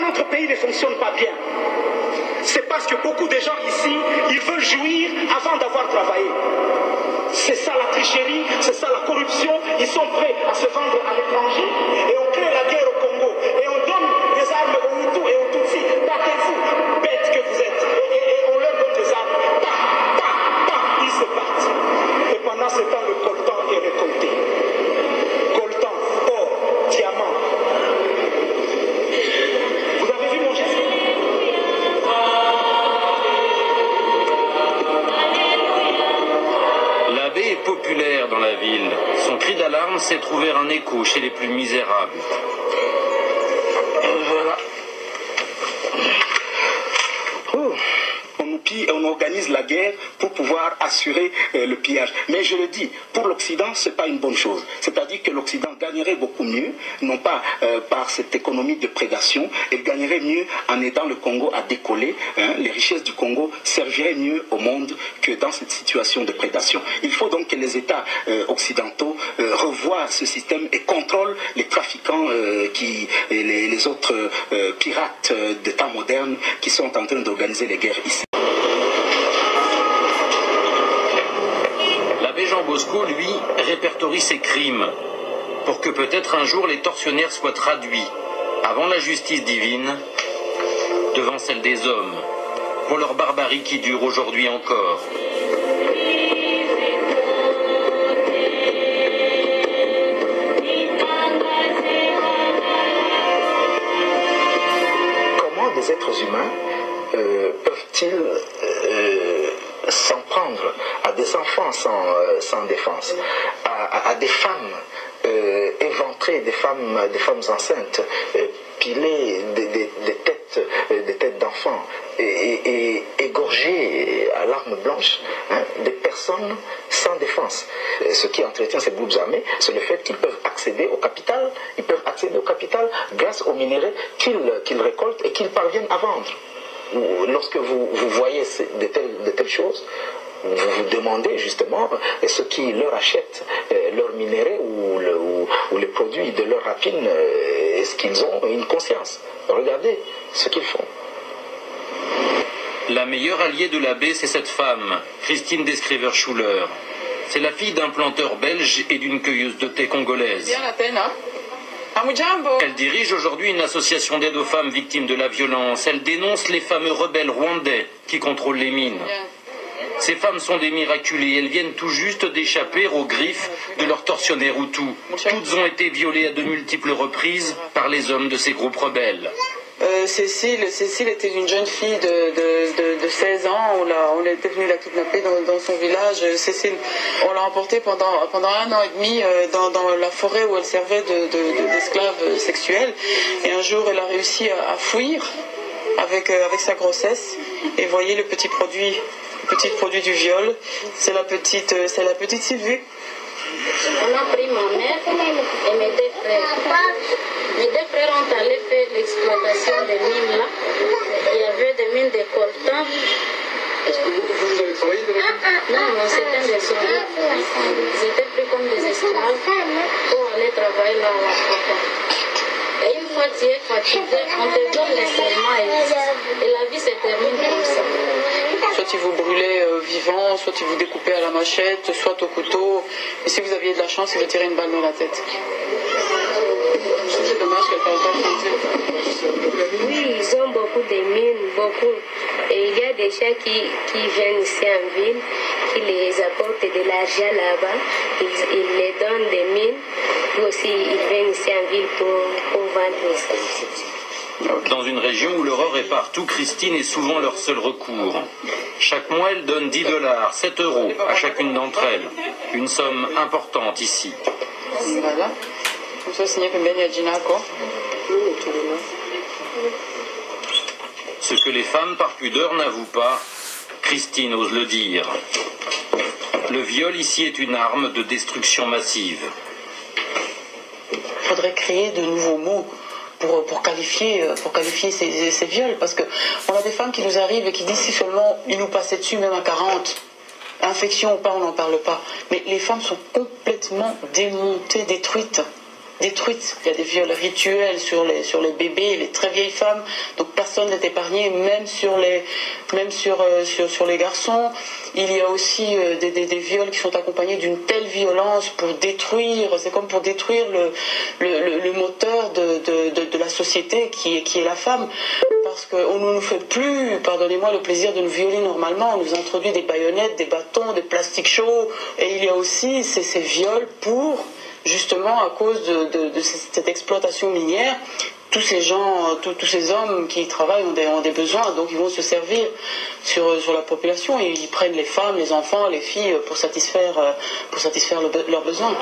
Pourquoi notre pays ne fonctionne pas bien? C'est parce que beaucoup de gens ici, ils veulent jouir avant d'avoir travaillé. C'est ça la tricherie, c'est ça la corruption. Ils sont prêts à se vendre à l'étranger et on crée la guerre au Congo. Et on donne des armes aux Hutus et aux Tutsis. Battez-vous, bêtes que vous êtes. Et on leur donne des armes. Ils se partent. Et pendant ce temps, le coltan est récolté. Coltan, or, diamant. Vous avez vu mon geste? L'abbé est populaire dans la ville. Son cri d'alarme s'est trouvé un écho chez les plus misérables. Voilà. On nous pille et on organise la guerre pour pouvoir assurer le pillage. Mais je le dis, pour l'Occident, ce n'est pas une bonne chose. C'est-à-dire que l'Occident gagnerait beaucoup mieux, non pas par cette économie de prédation, il gagnerait mieux en aidant le Congo à décoller. Les richesses du Congo serviraient mieux au monde que dans cette situation de prédation. Il faut donc que les États occidentaux revoient ce système et contrôlent les trafiquants, et les autres pirates de temps moderne qui sont en train d'organiser les guerres ici. L'abbé Jean Bosco, lui, répertorie ses crimes, pour que peut-être un jour les tortionnaires soient traduits, avant la justice divine, devant celle des hommes, pour leur barbarie qui dure aujourd'hui encore. Comment des êtres humains peuvent-ils s'en prendre à des enfants sans défense, à des femmes éventrées, des femmes enceintes, piler des têtes d'enfants et égorger à l'arme blanche des personnes sans défense. Ce qui entretient ces groupes armés, c'est le fait qu'ils peuvent accéder au capital. Ils peuvent accéder au capital grâce aux minéraux qu'ils récoltent et qu'ils parviennent à vendre. Lorsque vous voyez de telles choses, vous vous demandez justement ceux qui leur achètent leurs minéraux ou les produits de leur rapine, est-ce qu'ils ont une conscience? Regardez ce qu'ils font. La meilleure alliée de l'abbé, c'est cette femme, Christine Descrever-Schuller. C'est la fille d'un planteur belge et d'une cueilleuse de thé congolaise. Elle dirige aujourd'hui une association d'aide aux femmes victimes de la violence. Elle dénonce les fameux rebelles rwandais qui contrôlent les mines. Ces femmes sont des miraculées. Elles viennent tout juste d'échapper aux griffes de leurs tortionnaires Hutus. Toutes ont été violées à de multiples reprises par les hommes de ces groupes rebelles. Cécile était une jeune fille de 16 ans. On était venu la kidnapper dans son village. Cécile, on l'a emportée pendant 1 an et demi dans la forêt où elle servait d'esclave sexuelle. Et un jour, elle a réussi à fuir avec sa grossesse. Et voyez le petit produit du viol. C'est la petite Sylvie. On a pris ma mère et mes 2 frères. Mes 2 frères ont allé faire l'exploitation des mines là. Il y avait des mines de coltan. Est-ce que vous avez travaillé dans la mine? Non, c'était des soldats. Ils étaient pris comme des esclaves pour aller travailler là à la coltan. Et une fois tu es fatigué, on te donne les serments et la vie se termine comme ça. Soit ils vous brûlaient vivant, soit ils vous découpaient à la machette, soit au couteau. Et si vous aviez de la chance, ils vous tiraient une balle dans la tête. C'est dommage qu'elle parle pas français. Oui, ils ont beaucoup de mines, beaucoup. Et il y a des gens qui viennent ici en ville, qui les apportent de l'argent là-bas. Ils les donnent des mines. Puis aussi, ils viennent ici en ville pour vendre ça. Dans une région où l'horreur est partout, Christine est souvent leur seul recours. Chaque mois, elle donne 10 $, 7 € à chacune d'entre elles. Une somme importante ici. Voilà. Comme ça, signé pembeni ya jina yako. Ce que les femmes, par pudeur, n'avouent pas, Christine ose le dire. Le viol ici est une arme de destruction massive. Il faudrait créer de nouveaux mots pour qualifier ces viols, parce qu'on a des femmes qui nous arrivent et qui disent si seulement ils nous passaient dessus, même à 40, infection ou pas, on n'en parle pas. Mais les femmes sont complètement démontées, détruites. détruites. Il y a des viols rituels sur les bébés, les très vieilles femmes, donc personne n'est épargné, même sur les garçons. Il y a aussi des viols qui sont accompagnés d'une telle violence pour détruire, c'est comme pour détruire le moteur de la société qui est la femme. Parce qu'on ne nous fait plus, pardonnez-moi, le plaisir de nous violer normalement. On nous introduit des baïonnettes, des bâtons, des plastiques chauds. Et il y a aussi ces viols pour, justement, à cause de cette exploitation minière, tous ces gens, tous ces hommes qui travaillent ont des besoins, donc ils vont se servir sur la population et ils prennent les femmes, les enfants, les filles pour satisfaire leurs besoins.